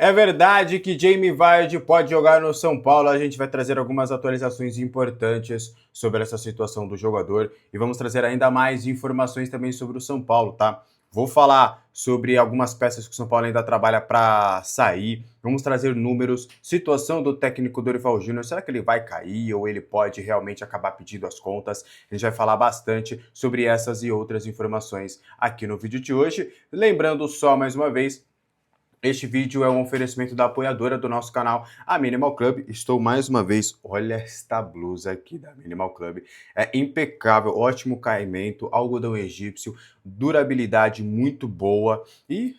É verdade que Jamie Vardy pode jogar no São Paulo. A gente vai trazer algumas atualizações importantes sobre essa situação do jogador e vamos trazer ainda mais informações também sobre o São Paulo, tá? Vou falar sobre algumas peças que o São Paulo ainda trabalha para sair. Vamos trazer números, situação do técnico Dorival Júnior. Será que ele vai cair ou ele pode realmente acabar pedindo as contas? A gente vai falar bastante sobre essas e outras informações aqui no vídeo de hoje. Lembrando só mais uma vez, este vídeo é um oferecimento da apoiadora do nosso canal, a Minimal Club. Estou mais uma vez, olha esta blusa aqui da Minimal Club. É impecável, ótimo caimento, algodão egípcio, durabilidade muito boa e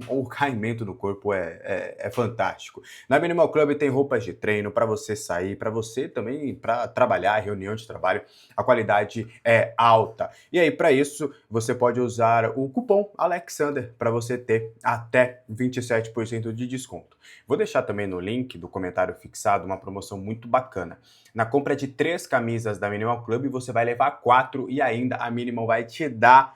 o caimento no corpo é fantástico. Na Minimal Club tem roupas de treino para você sair, para você também para trabalhar, reunião de trabalho. A qualidade é alta. E aí, para isso, você pode usar o cupom Alexander para você ter até 27% de desconto. Vou deixar também no link do comentário fixado uma promoção muito bacana. Na compra de 3 camisas da Minimal Club, você vai levar 4 e ainda a Minimal vai te dar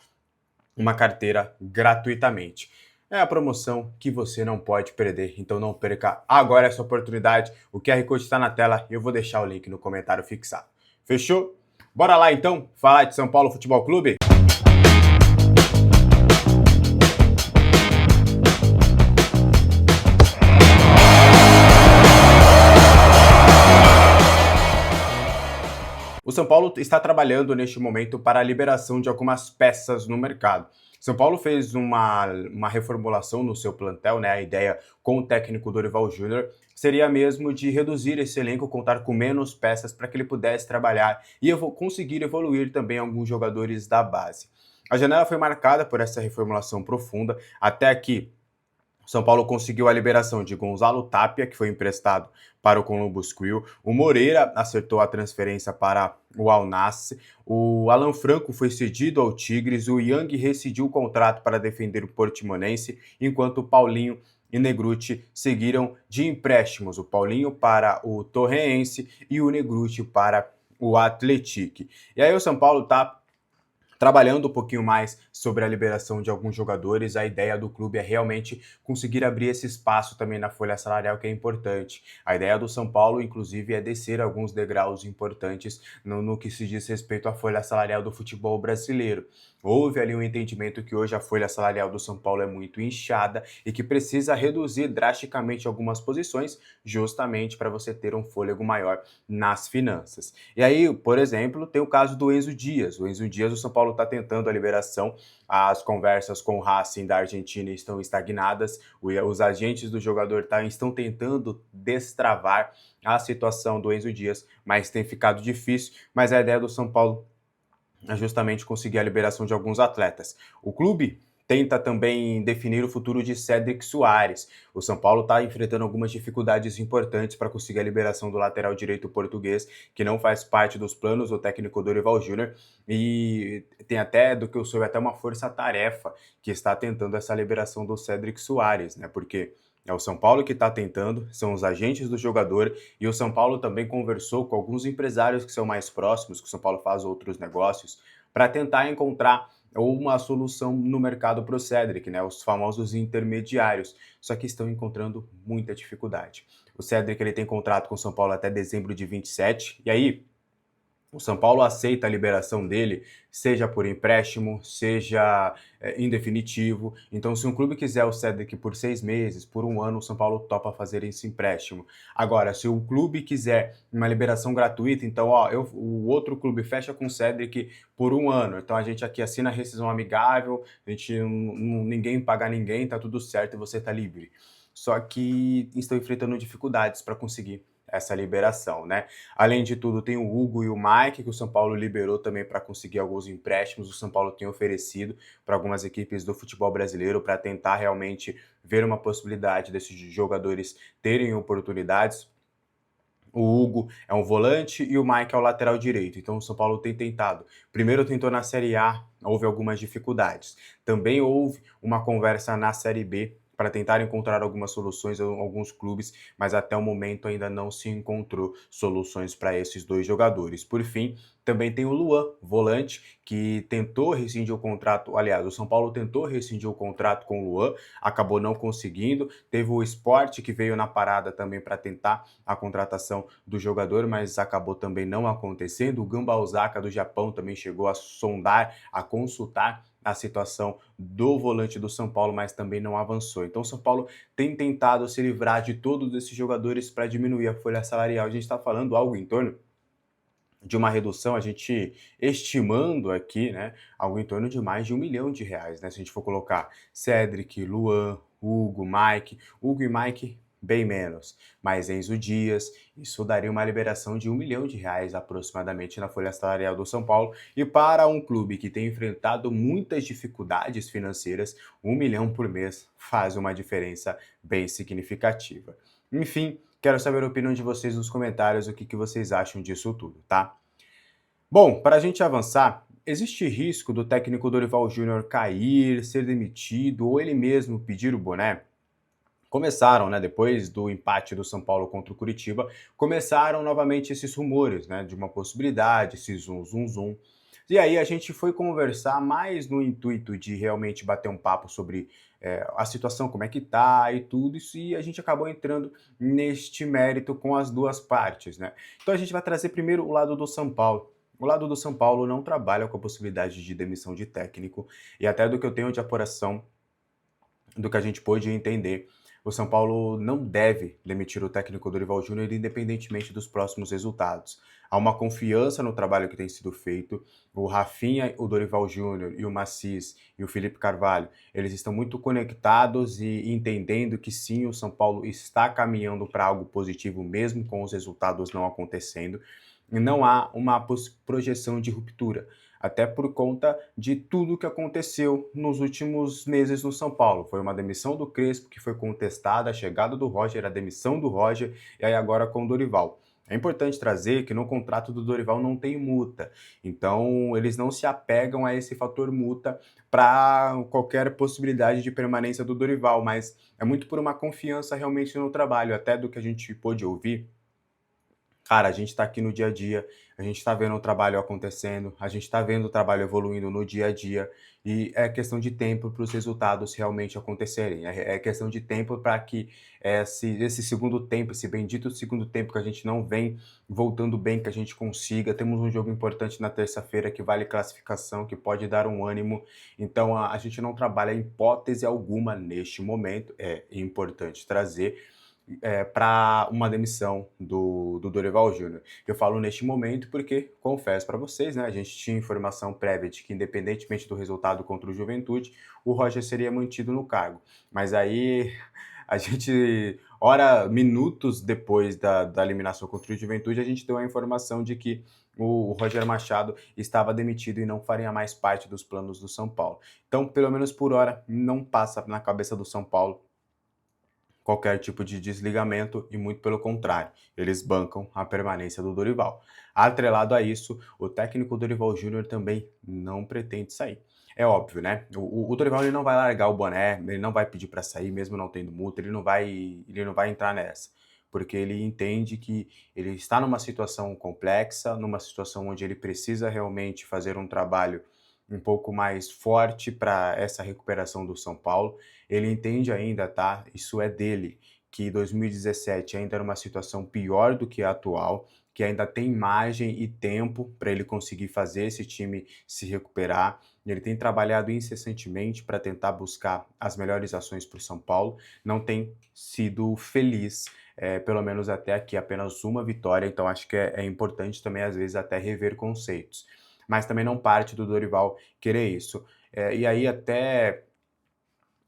uma carteira gratuitamente. É a promoção que você não pode perder, então não perca agora essa oportunidade. O QR Code está na tela e eu vou deixar o link no comentário fixado. Fechou? Bora lá então falar de São Paulo Futebol Clube? O São Paulo está trabalhando neste momento para a liberação de algumas peças no mercado. São Paulo fez uma reformulação no seu plantel, né? A ideia com o técnico Dorival Júnior seria mesmo de reduzir esse elenco, contar com menos peças para que ele pudesse trabalhar e conseguir evoluir também alguns jogadores da base. A janela foi marcada por essa reformulação profunda, até aqui são Paulo conseguiu a liberação de Gonzalo Tapia, que foi emprestado para o Columbus Crew. O Moreira acertou a transferência para o Al Nassr. O Alan Franco foi cedido ao Tigres. O Yang rescindiu o contrato para defender o Portimonense, enquanto o Paulinho e Negruti seguiram de empréstimos. O Paulinho para o Torreense e o Negruti para o Atlético. E aí o São Paulo está trabalhando um pouquinho mais sobre a liberação de alguns jogadores. A ideia do clube é realmente conseguir abrir esse espaço também na folha salarial, que é importante. A ideia do São Paulo, inclusive, é descer alguns degraus importantes no que se diz respeito à folha salarial do futebol brasileiro. Houve ali um entendimento que hoje a folha salarial do São Paulo é muito inchada e que precisa reduzir drasticamente algumas posições, justamente para você ter um fôlego maior nas finanças. E aí, por exemplo, tem o caso do Enzo Dias. O Enzo Dias, o São Paulo está tentando a liberação. As conversas com o Racing da Argentina estão estagnadas. Os agentes do jogador estão tentando destravar a situação do Enzo Dias, mas tem ficado difícil. Mas a ideia do São Paulo é justamente conseguir a liberação de alguns atletas. O clube tenta também definir o futuro de Cédric Soares. O São Paulo está enfrentando algumas dificuldades importantes para conseguir a liberação do lateral direito português, que não faz parte dos planos do técnico Dorival Júnior, e tem até, do que eu soube, até uma força-tarefa que está tentando essa liberação do Cédric Soares, né? Porque é o São Paulo que está tentando, são os agentes do jogador, e o São Paulo também conversou com alguns empresários que são mais próximos, que o São Paulo faz outros negócios, para tentar encontrar uma solução no mercado para o Cédric, né? Os famosos intermediários, só que estão encontrando muita dificuldade. O Cédric ele tem contrato com o São Paulo até dezembro de 27, e aí o São Paulo aceita a liberação dele, seja por empréstimo, seja em definitivo. Então, se um clube quiser o Cédric por 6 meses, por um ano, o São Paulo topa fazer esse empréstimo. Agora, se o clube quiser uma liberação gratuita, então, o outro clube fecha com o Cédric por um ano. Então, a gente aqui assina a rescisão amigável, ninguém paga ninguém, tá tudo certo e você tá livre. Só que estão enfrentando dificuldades para conseguir essa liberação, né? Além de tudo, tem o Hugo e o Mike, que o São Paulo liberou também para conseguir alguns empréstimos. O São Paulo tem oferecido para algumas equipes do futebol brasileiro para tentar realmente ver uma possibilidade desses jogadores terem oportunidades. O Hugo é um volante e o Mike é o lateral direito. Então o São Paulo tem tentado. Primeiro tentou na Série A, houve algumas dificuldades. Também houve uma conversa na Série B para tentar encontrar algumas soluções em alguns clubes, mas até o momento ainda não se encontrou soluções para esses dois jogadores. Por fim, também tem o Luan, volante, que tentou rescindir o contrato. Aliás, o São Paulo tentou rescindir o contrato com o Luan, acabou não conseguindo. Teve o Sport, que veio na parada também para tentar a contratação do jogador, mas acabou também não acontecendo. O Gamba Osaka do Japão também chegou a sondar, a consultar a situação do volante do São Paulo, mas também não avançou. Então, o São Paulo tem tentado se livrar de todos esses jogadores para diminuir a folha salarial. A gente está falando algo em torno de uma redução, a gente estimando aqui, né, algo em torno de mais de R$ 1 milhão, né? Se a gente for colocar Cedric, Luan, Hugo e Mike bem menos, mas Enzo Dias, isso daria uma liberação de R$ 1 milhão aproximadamente na folha salarial do São Paulo, e para um clube que tem enfrentado muitas dificuldades financeiras, 1 milhão por mês faz uma diferença bem significativa. Enfim, quero saber a opinião de vocês nos comentários, o que vocês acham disso tudo, tá? Bom, para a gente avançar, existe risco do técnico Dorival Júnior cair, ser demitido ou ele mesmo pedir o boné? Começaram, né, depois do empate do São Paulo contra o Curitiba, começaram novamente esses rumores, né, de uma possibilidade, esse zum, zum, zum. E aí a gente foi conversar mais no intuito de realmente bater um papo sobre a situação, como é que tá e tudo isso, e a gente acabou entrando neste mérito com as duas partes, né? Então a gente vai trazer primeiro o lado do São Paulo. O lado do São Paulo não trabalha com a possibilidade de demissão de técnico, e até do que eu tenho de apuração, do que a gente pôde entender, o São Paulo não deve demitir o técnico Dorival Júnior independentemente dos próximos resultados. Há uma confiança no trabalho que tem sido feito. O Rafinha, o Dorival Júnior e o Macis e o Felipe Carvalho, eles estão muito conectados e entendendo que sim, o São Paulo está caminhando para algo positivo mesmo com os resultados não acontecendo. E não há uma projeção de ruptura, até por conta de tudo que aconteceu nos últimos meses no São Paulo. Foi uma demissão do Crespo que foi contestada, a chegada do Roger, a demissão do Roger, e aí agora com o Dorival. É importante trazer que no contrato do Dorival não tem multa, então eles não se apegam a esse fator multa para qualquer possibilidade de permanência do Dorival, mas é muito por uma confiança realmente no trabalho, até do que a gente pôde ouvir. Cara, a gente está aqui no dia a dia, a gente está vendo o trabalho acontecendo, a gente está vendo o trabalho evoluindo no dia a dia, e é questão de tempo para os resultados realmente acontecerem. É questão de tempo para que esse segundo tempo, esse bendito segundo tempo que a gente não vem voltando bem, que a gente consiga. Temos um jogo importante na terça-feira que vale classificação, que pode dar um ânimo. Então a gente não trabalha em hipótese alguma neste momento, é importante trazer para uma demissão do Dorival Júnior. Eu falo neste momento porque, confesso para vocês, né, a gente tinha informação prévia de que, independentemente do resultado contra o Juventude, o Roger seria mantido no cargo. Mas aí a gente, minutos depois da eliminação contra o Juventude, a gente deu a informação de que o Roger Machado estava demitido e não faria mais parte dos planos do São Paulo. Então, pelo menos por hora, não passa na cabeça do São Paulo qualquer tipo de desligamento e muito pelo contrário, eles bancam a permanência do Dorival. Atrelado a isso, o técnico Dorival Júnior também não pretende sair. É óbvio, né? O Dorival ele não vai largar o boné, ele não vai pedir para sair, mesmo não tendo multa, ele não vai entrar nessa, porque ele entende que ele está numa situação complexa, numa situação onde ele precisa realmente fazer um trabalho um pouco mais forte para essa recuperação do São Paulo. Ele entende ainda, tá? Isso é dele, que 2017 ainda era uma situação pior do que a atual, que ainda tem margem e tempo para ele conseguir fazer esse time se recuperar. Ele tem trabalhado incessantemente para tentar buscar as melhores ações para o São Paulo. Não tem sido feliz, pelo menos até aqui, apenas uma vitória. Então acho que é importante também, às vezes, até rever conceitos. Mas também não parte do Dorival querer isso. E aí até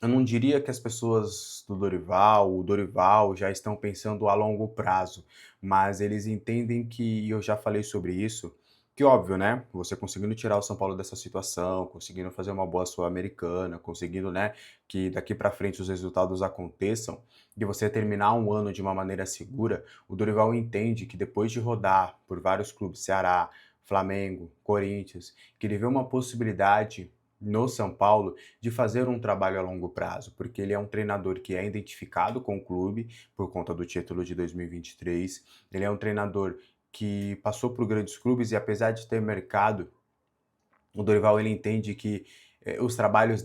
eu não diria que as pessoas do Dorival, o Dorival, já estão pensando a longo prazo, mas eles entendem que, e eu já falei sobre isso, que óbvio, né? Você conseguindo tirar o São Paulo dessa situação, conseguindo fazer uma boa Sul-Americana, conseguindo, né, que daqui para frente os resultados aconteçam, e você terminar um ano de uma maneira segura, o Dorival entende que depois de rodar por vários clubes, Ceará, Flamengo, Corinthians, que ele vê uma possibilidade no São Paulo de fazer um trabalho a longo prazo, porque ele é um treinador que é identificado com o clube por conta do título de 2023. Ele é um treinador que passou por grandes clubes e apesar de ter mercado, o Dorival ele entende que os trabalhos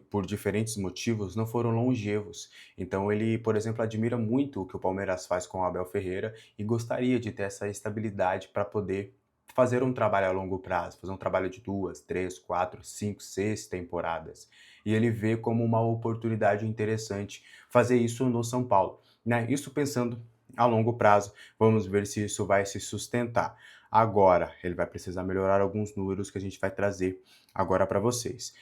por diferentes motivos não foram longevos. Então ele, por exemplo, admira muito o que o Palmeiras faz com o Abel Ferreira e gostaria de ter essa estabilidade para poder fazer um trabalho a longo prazo, fazer um trabalho de 2, 3, 4, 5, 6 temporadas. E ele vê como uma oportunidade interessante fazer isso no São Paulo, né? Isso pensando a longo prazo, vamos ver se isso vai se sustentar. Agora, ele vai precisar melhorar alguns números que a gente vai trazer agora para vocês.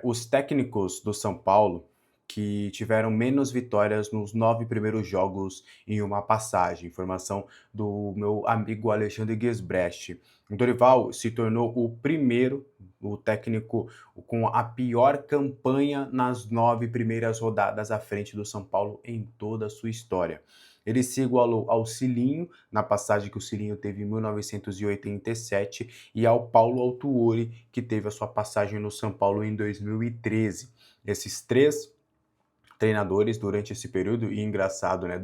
Os técnicos do São Paulo que tiveram menos vitórias nos 9 primeiros jogos em uma passagem. Informação do meu amigo Alexandre Guesbrecht. O Dorival se tornou o técnico com a pior campanha nas 9 primeiras rodadas à frente do São Paulo em toda a sua história. Ele se igualou ao Cilinho, na passagem que o Cilinho teve em 1987, e ao Paulo Autuori, que teve a sua passagem no São Paulo em 2013. Esses três treinadores durante esse período, e engraçado, né?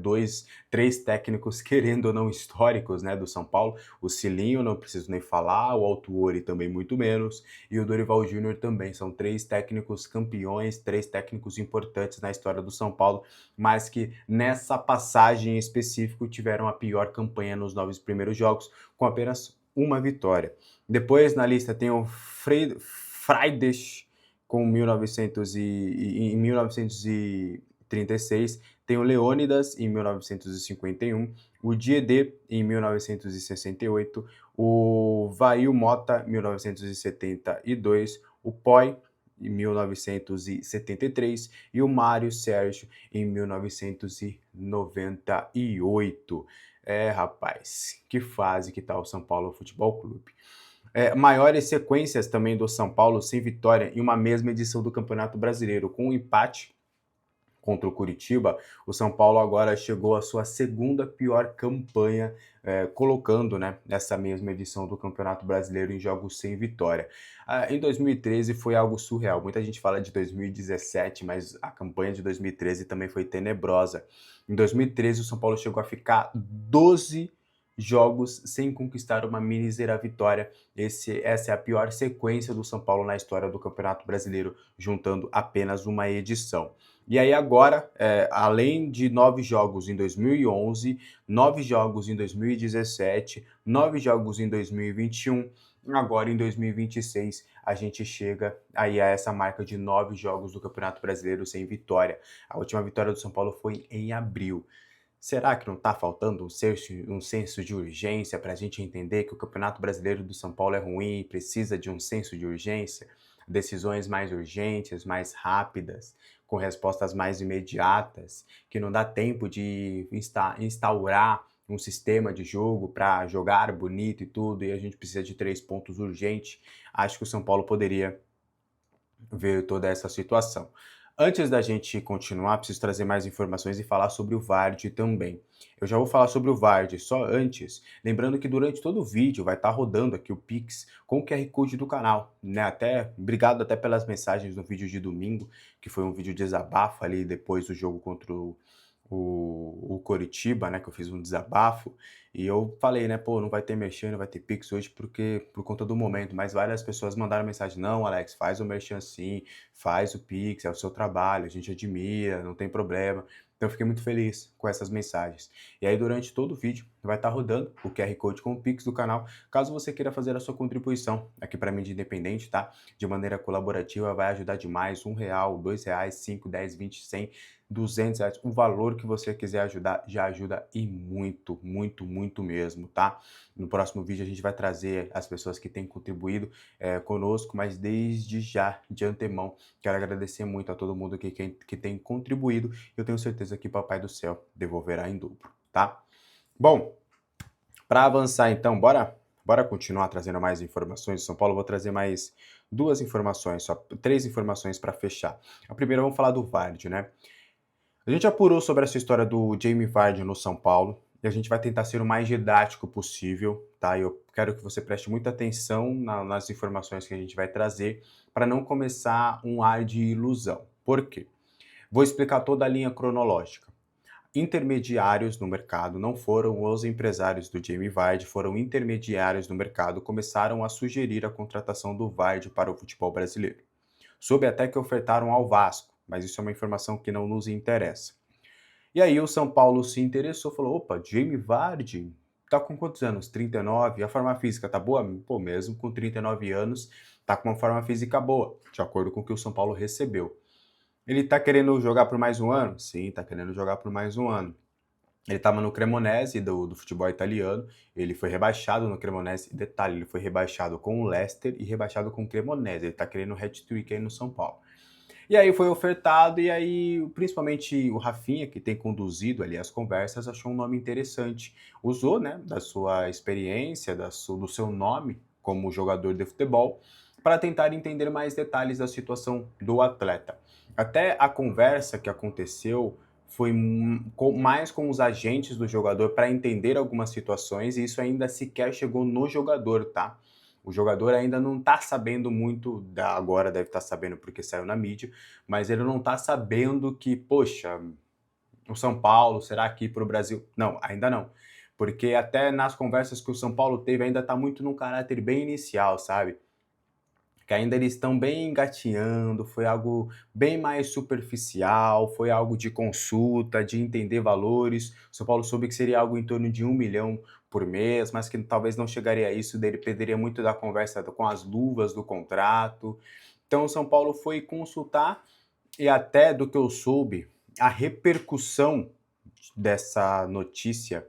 Três técnicos, querendo ou não, históricos, né, do São Paulo. O Cilinho, não preciso nem falar, o Autuori também muito menos, e o Dorival Júnior também. São três técnicos campeões, três técnicos importantes na história do São Paulo, mas que nessa passagem em específico tiveram a pior campanha nos 9 primeiros jogos, com apenas uma vitória. Depois na lista tem o Friedrich, com 1936, tem o Leônidas em 1951, o Diedê em 1968, o Vail Mota em 1972, o Poi em 1973 e o Mário Sérgio em 1998. Rapaz, que fase que tá o São Paulo Futebol Clube. Maiores sequências também do São Paulo sem vitória em uma mesma edição do Campeonato Brasileiro. Com um empate contra o Curitiba, o São Paulo agora chegou à sua segunda pior campanha, colocando, né, nessa mesma edição do Campeonato Brasileiro em jogos sem vitória. Em 2013 foi algo surreal. Muita gente fala de 2017, mas a campanha de 2013 também foi tenebrosa. Em 2013, o São Paulo chegou a ficar 12 jogos sem conquistar uma mísera vitória. Essa é a pior sequência do São Paulo na história do Campeonato Brasileiro, juntando apenas uma edição. E aí agora, além de 9 jogos em 2011, 9 jogos em 2017, 9 jogos em 2021, agora em 2026 a gente chega aí a essa marca de 9 jogos do Campeonato Brasileiro sem vitória. A última vitória do São Paulo foi em abril. Será que não está faltando um senso de urgência para a gente entender que o Campeonato Brasileiro do São Paulo é ruim e precisa de um senso de urgência? Decisões mais urgentes, mais rápidas, com respostas mais imediatas, que não dá tempo de instaurar um sistema de jogo para jogar bonito e tudo, e a gente precisa de 3 pontos urgentes. Acho que o São Paulo poderia ver toda essa situação. Antes da gente continuar, preciso trazer mais informações e falar sobre o Vardy também. Eu já vou falar sobre o Vardy, só antes, lembrando que durante todo o vídeo vai estar rodando aqui o Pix com o QR Code do canal, né? Obrigado até pelas mensagens no vídeo de domingo, que foi um vídeo de desabafo ali depois do jogo contra o Coritiba, né, que eu fiz um desabafo, e eu falei, né, pô, não vai ter merchan, não vai ter Pix hoje porque por conta do momento, mas várias pessoas mandaram mensagem, não, Alex, faz o merchan sim, faz o Pix, é o seu trabalho, a gente admira, não tem problema. Então eu fiquei muito feliz com essas mensagens. E aí durante todo o vídeo vai estar rodando o QR Code com o Pix do canal, caso você queira fazer a sua contribuição aqui para mim de independente, tá? De maneira colaborativa, vai ajudar demais, R$1, R$2, 5, 10, 20, 100, R$200, o valor que você quiser ajudar já ajuda e muito, muito, muito mesmo, tá? No próximo vídeo a gente vai trazer as pessoas que têm contribuído conosco, mas desde já, de antemão, quero agradecer muito a todo mundo que tem contribuído. Eu tenho certeza que Papai do Céu devolverá em dobro, tá? Bom, para avançar então, bora continuar trazendo mais informações de São Paulo. Eu vou trazer mais 2 informações, só 3 informações para fechar. A primeira, vamos falar do Vardy, né? A gente apurou sobre essa história do Jamie Vardy no São Paulo e a gente vai tentar ser o mais didático possível, tá? Eu quero que você preste muita atenção nas informações que a gente vai trazer, para não começar um ar de ilusão. Por quê? Vou explicar toda a linha cronológica. Intermediários no mercado não foram os empresários do Jamie Vardy, foram intermediários no mercado, começaram a sugerir a contratação do Vardy para o futebol brasileiro. Soube até que ofertaram ao Vasco, mas isso é uma informação que não nos interessa. E aí o São Paulo se interessou, falou: opa, Jamie Vardy tá com quantos anos? 39? A forma física tá boa? Pô, mesmo com 39 anos, tá com uma forma física boa, de acordo com o que o São Paulo recebeu. Ele tá querendo jogar por mais um ano? Sim, tá querendo jogar por mais um ano. Ele estava no Cremonese do futebol italiano, ele foi rebaixado no Cremonese, detalhe, ele foi rebaixado com o Leicester e rebaixado com o Cremonese, ele tá querendo um hat-trick aí no São Paulo. E aí foi ofertado, e aí principalmente o Rafinha, que tem conduzido ali as conversas, achou um nome interessante. Usou, né, da sua experiência, do seu nome como jogador de futebol, para tentar entender mais detalhes da situação do atleta. Até a conversa que aconteceu foi mais com os agentes do jogador para entender algumas situações, e isso ainda sequer chegou no jogador, tá? O jogador ainda não está sabendo muito, agora deve estar sabendo porque saiu na mídia, mas ele não está sabendo que, poxa, o São Paulo será aqui para o Brasil? Não, ainda não. Porque até nas conversas que o São Paulo teve, ainda está muito num caráter bem inicial, sabe? Que ainda eles estão bem engatinhando, foi algo bem mais superficial, foi algo de consulta, de entender valores. O São Paulo soube que seria algo em torno de 1 milhão por mês, mas que talvez não chegaria a isso, daí dependeria muito da conversa com as luvas do contrato. Então o São Paulo foi consultar e até do que eu soube, a repercussão dessa notícia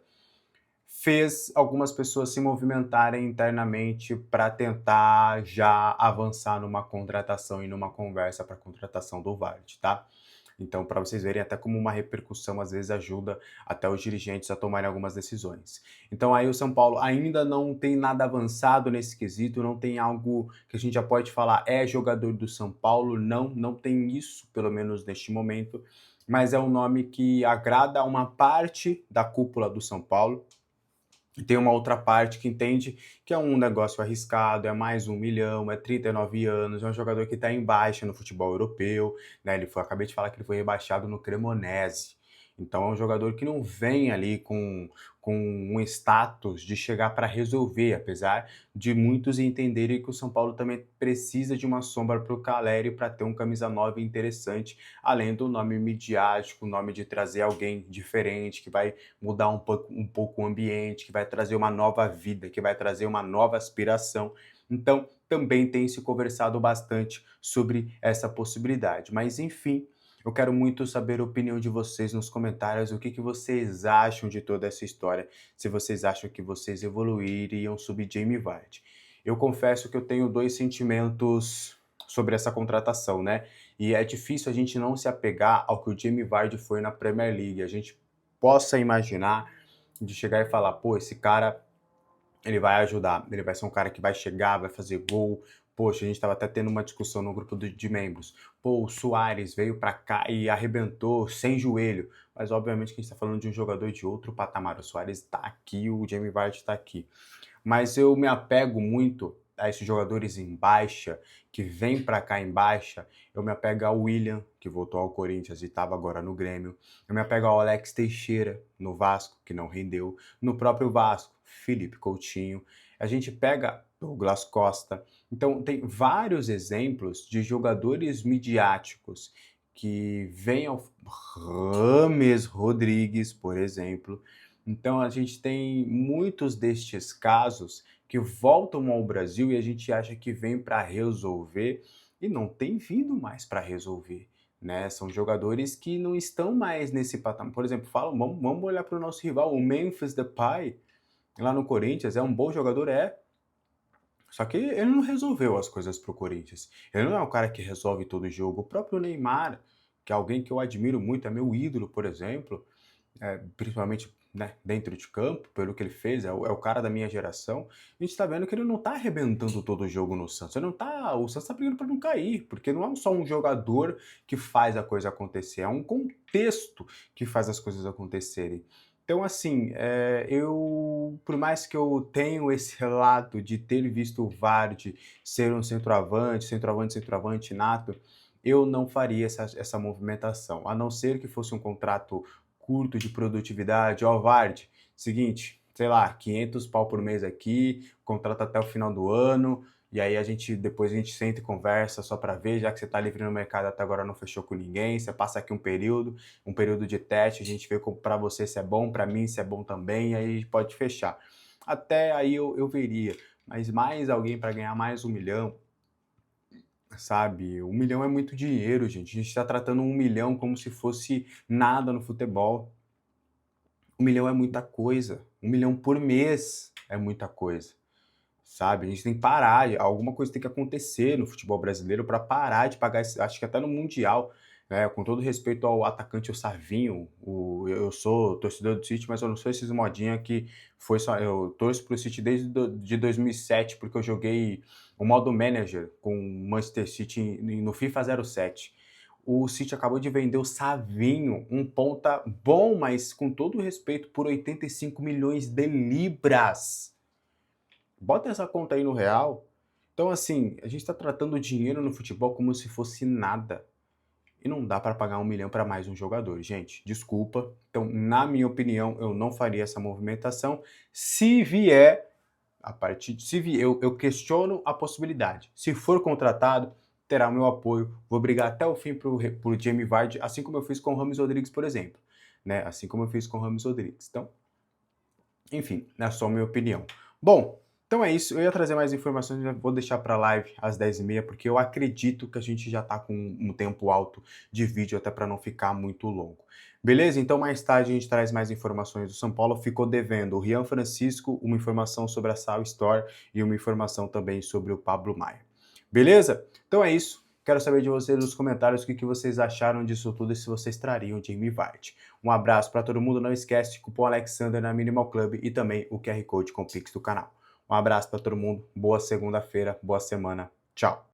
fez algumas pessoas se movimentarem internamente para tentar já avançar numa contratação e numa conversa para a contratação do Vardy, tá? Então, para vocês verem até como uma repercussão às vezes ajuda até os dirigentes a tomarem algumas decisões. Então, aí o São Paulo ainda não tem nada avançado nesse quesito, não tem algo que a gente já pode falar é jogador do São Paulo, não tem isso, pelo menos neste momento, mas é um nome que agrada a uma parte da cúpula do São Paulo. E tem uma outra parte que entende que é um negócio arriscado, é mais 1 milhão, é 39 anos, é um jogador que está em baixa no futebol europeu, né? Acabei de falar que ele foi rebaixado no Cremonese. Então é um jogador que não vem ali com um status de chegar para resolver, apesar de muitos entenderem que o São Paulo também precisa de uma sombra para o Caleri para ter um camisa 9 interessante, além do nome midiático, o nome de trazer alguém diferente, que vai mudar um pouco o ambiente, que vai trazer uma nova vida, que vai trazer uma nova aspiração. Então, também tem se conversado bastante sobre essa possibilidade. Mas, enfim, eu quero muito saber a opinião de vocês nos comentários, o que vocês acham de toda essa história, se vocês acham que vocês evoluiriam subir Jamie Vardy. Eu confesso que eu tenho dois sentimentos sobre essa contratação, né? E é difícil a gente não se apegar ao que o Jamie Vardy foi na Premier League. A gente possa imaginar de chegar e falar, pô, esse cara, ele vai ajudar, ele vai ser um cara que vai chegar, vai fazer gol. Poxa, a gente estava até tendo uma discussão no grupo de membros. Pô, o Suárez veio para cá e arrebentou sem joelho. Mas obviamente que a gente está falando de um jogador de outro patamar. O Suárez está aqui, o Jamie Vardy está aqui. Mas eu me apego muito a esses jogadores em baixa, que vêm para cá em baixa. Eu me apego ao William, que voltou ao Corinthians e estava agora no Grêmio. Eu me apego ao Alex Teixeira, no Vasco, que não rendeu. No próprio Vasco, Felipe Coutinho. A gente pega Douglas Costa. Então, tem vários exemplos de jogadores midiáticos que vêm ao Rames Rodrigues, por exemplo. Então, a gente tem muitos destes casos que voltam ao Brasil e a gente acha que vem para resolver e não tem vindo mais para resolver, né? São jogadores que não estão mais nesse patamar. Por exemplo, vamos olhar para o nosso rival, o Memphis Depay, lá no Corinthians, é um bom jogador, é. Só que ele não resolveu as coisas pro Corinthians. Ele não é um cara que resolve todo jogo. O próprio Neymar, que é alguém que eu admiro muito, é meu ídolo, por exemplo, principalmente, né, dentro de campo, pelo que ele fez, é o cara da minha geração. A gente tá vendo que ele não tá arrebentando todo o jogo no Santos. O Santos tá brigando para não cair, porque não é só um jogador que faz a coisa acontecer, é um contexto que faz as coisas acontecerem. Então, assim, por mais que eu tenho esse relato de ter visto o Vardy ser um centroavante nato, eu não faria essa movimentação, a não ser que fosse um contrato curto de produtividade. Ó, Vardy, seguinte, sei lá, 500 pau por mês aqui, contrato até o final do ano, e aí depois a gente senta e conversa só para ver, já que você está livre no mercado até agora não fechou com ninguém, você passa aqui um período de teste, a gente vê para você se é bom, para mim se é bom também, aí pode fechar. Até aí eu veria, mas mais alguém para ganhar mais 1 milhão, sabe? 1 milhão é muito dinheiro, gente. A gente está tratando 1 milhão como se fosse nada no futebol. 1 milhão é muita coisa. 1 milhão por mês é muita coisa. Sabe? A gente tem que parar, alguma coisa tem que acontecer no futebol brasileiro para parar de pagar, acho que até no Mundial, né, com todo respeito ao atacante, o Savinho, eu sou torcedor do City, mas eu não sou esses modinha que foi só, eu torço pro City desde de 2007, porque eu joguei o modo manager com o Manchester City no FIFA 07. O City acabou de vender o Savinho, um ponta bom, mas com todo o respeito, por 85 milhões de libras. Bota essa conta aí no real. Então, assim, a gente está tratando o dinheiro no futebol como se fosse nada. E não dá para pagar 1 milhão para mais um jogador, gente. Desculpa. Então, na minha opinião, eu não faria essa movimentação. Se vier, eu questiono a possibilidade. Se for contratado, terá meu apoio. Vou brigar até o fim pro Jamie Vardy, assim como eu fiz com o Rames Rodrigues, por exemplo. Né? Assim como eu fiz com o Rames Rodrigues. Então, enfim, é só a minha opinião. Bom, então é isso. Eu ia trazer mais informações, mas vou deixar para live às 10h30, porque eu acredito que a gente já está com um tempo alto de vídeo, até para não ficar muito longo. Beleza? Então mais tarde a gente traz mais informações do São Paulo. Ficou devendo o Rian Francisco, uma informação sobre a Sal Store e uma informação também sobre o Pablo Maia. Beleza? Então é isso. Quero saber de vocês nos comentários o que vocês acharam disso tudo e se vocês trariam o Jamie Vardy. Um abraço para todo mundo, não esquece, cupom Alexander na Minimal Club e também o QR Code com o Pix do canal. Um abraço para todo mundo, boa segunda-feira, boa semana, tchau!